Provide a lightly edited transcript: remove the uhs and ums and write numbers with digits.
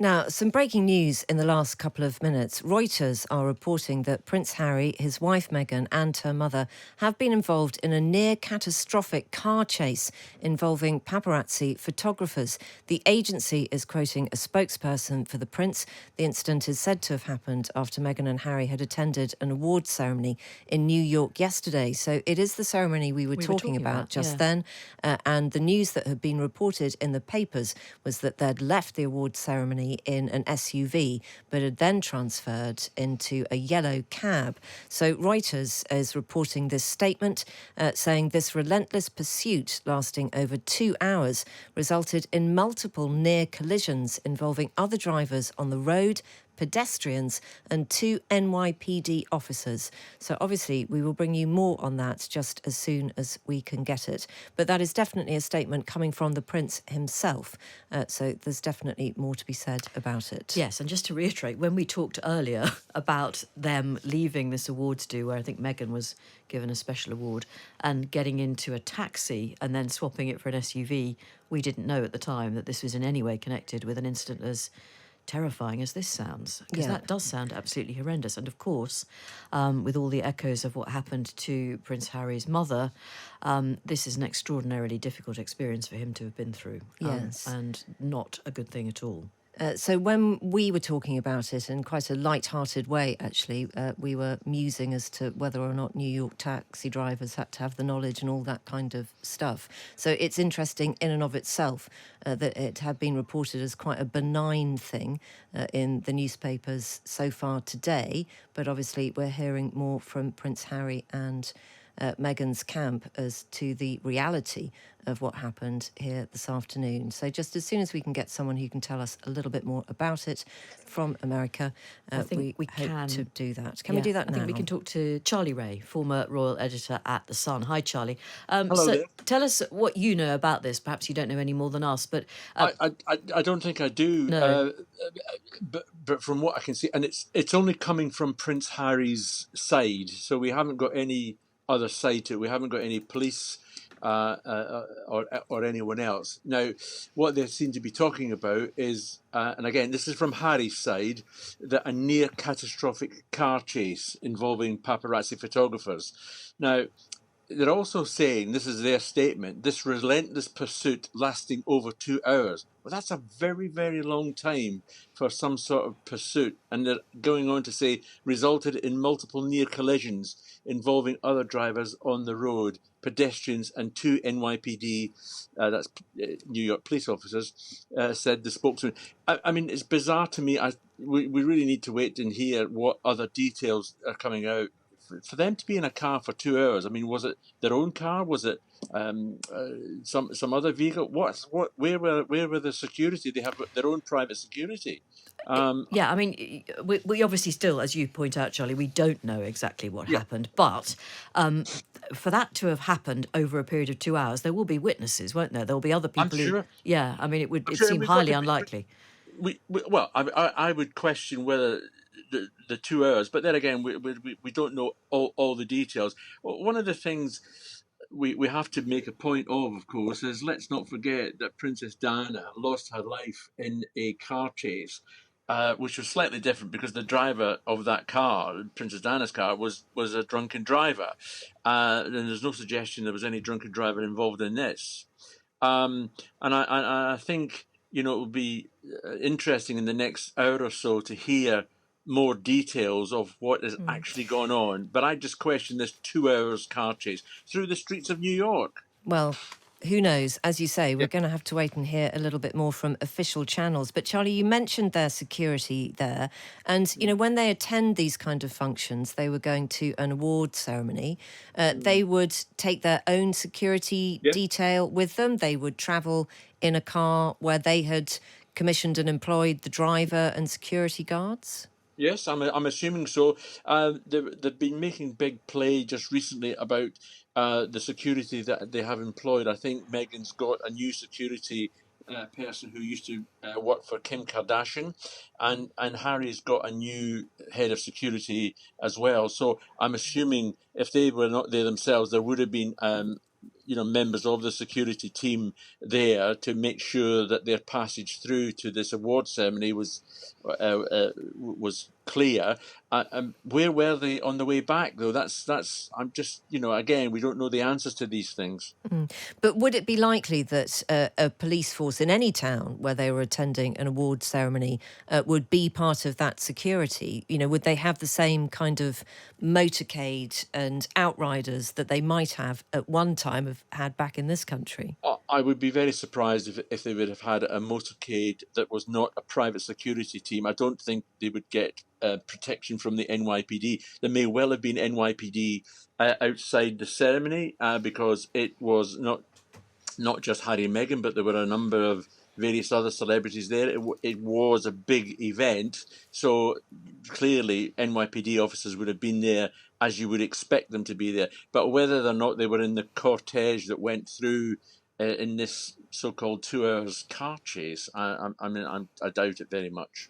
Now, some breaking news in the last couple of minutes. Reuters are reporting that Prince Harry, his wife Meghan, and her mother have been involved in a near catastrophic car chase involving paparazzi photographers. The agency is quoting a spokesperson for the prince. The incident is said to have happened after Meghan and Harry had attended an awards ceremony in New York yesterday. So it is the ceremony we were talking about just then. And the news that had been reported in the papers was that they'd left the awards ceremony in an SUV, but had then transferred into a yellow cab. So Reuters is reporting this statement saying this relentless pursuit lasting over 2 hours resulted in multiple near collisions involving other drivers on the road, pedestrians and 2 NYPD officers. So obviously we will bring you more on that just as soon as we can get it. But that is definitely a statement coming from the Prince himself. So there's definitely more to be said about it. Yes, and just to reiterate, when we talked earlier about them leaving this awards do, where I think Meghan was given a special award, and getting into a taxi and then swapping it for an SUV, we didn't know at the time that this was in any way connected with an incident as terrifying as this sounds, because that does sound absolutely horrendous. And of course, with all the echoes of what happened to Prince Harry's mother, this is an extraordinarily difficult experience for him to have been through. Yes. And not a good thing at all. So when we were talking about it in quite a light-hearted way, actually, we were musing as to whether or not New York taxi drivers had to have the knowledge and all that kind of stuff. So it's interesting in and of itself that it had been reported as quite a benign thing in the newspapers so far today. But obviously we're hearing more from Prince Harry and Meghan's camp as to the reality of what happened here this afternoon. So just as soon as we can get someone who can tell us a little bit more about it from America, I think we hope can to do that. Can we do that now? I think we can talk to Charlie Ray, former royal editor at The Sun. Hi, Charlie. Hello so there. tell us what you know about this. Perhaps you don't know any more than us, but I don't think I do. No. But from what I can see, and it's only coming from Prince Harry's side, so we haven't got any other side to it. We haven't got any police or anyone else. Now, what they seem to be talking about is, and again, this is from Harry's side, that a near catastrophic car chase involving paparazzi photographers. Now, they're also saying, this is their statement, this relentless pursuit lasting over 2 hours. Well, that's a very, very long time for some sort of pursuit. And they're going on to say, resulted in multiple near collisions involving other drivers on the road, pedestrians and 2 NYPD, that's New York police officers, said the spokesman. I mean, it's bizarre to me. We really need to wait and hear what other details are coming out. For them to be in a car for 2 hours, I mean, was it their own car? Was it some other vehicle? Where were the security? They have their own private security. I mean, we obviously still, as you point out, Charlie, we don't know exactly what happened. But for that to have happened over a period of 2 hours, there will be witnesses, won't there? There will be other people. I'm sure. Yeah, I mean, it seemed highly unlikely. I would question whether the 2 hours, but then again, we don't know all the details. One of the things we have to make a point of course, is let's not forget that Princess Diana lost her life in a car chase, which was slightly different because the driver of that car, Princess Diana's car, was a drunken driver. And there's no suggestion there was any drunken driver involved in this. And I think, it would be interesting in the next hour or so to hear more details of what is actually going on. But I just question this 2 hours car chase through the streets of New York. Well, who knows? As you say, we're going to have to wait and hear a little bit more from official channels. But Charlie, you mentioned their security there. And, when they attend these kind of functions, they were going to an award ceremony. They would take their own security detail with them. They would travel in a car where they had commissioned and employed the driver and security guards. Yes, I'm assuming so. They've been making big play just recently about the security that they have employed. I think Meghan's got a new security person who used to work for Kim Kardashian, and Harry's got a new head of security as well. So I'm assuming if they were not there themselves, there would have been members of the security team there to make sure that their passage through to this award ceremony was clear. Where were they on the way back, though? I'm just, again, we don't know the answers to these things. But would it be likely that a police force in any town where they were attending an award ceremony would be part of that security? Would they have the same kind of motorcade and outriders that they might have at one time have had back in this country? I would be very surprised if they would have had a motorcade that was not a private security team. I don't think they would get protection from the NYPD. There may well have been NYPD outside the ceremony because it was not just Harry and Meghan, but there were a number of various other celebrities there. It was a big event, so clearly NYPD officers would have been there as you would expect them to be there. But whether or not they were in the cortege that went through in this so-called 2 hours car chase, I doubt it very much.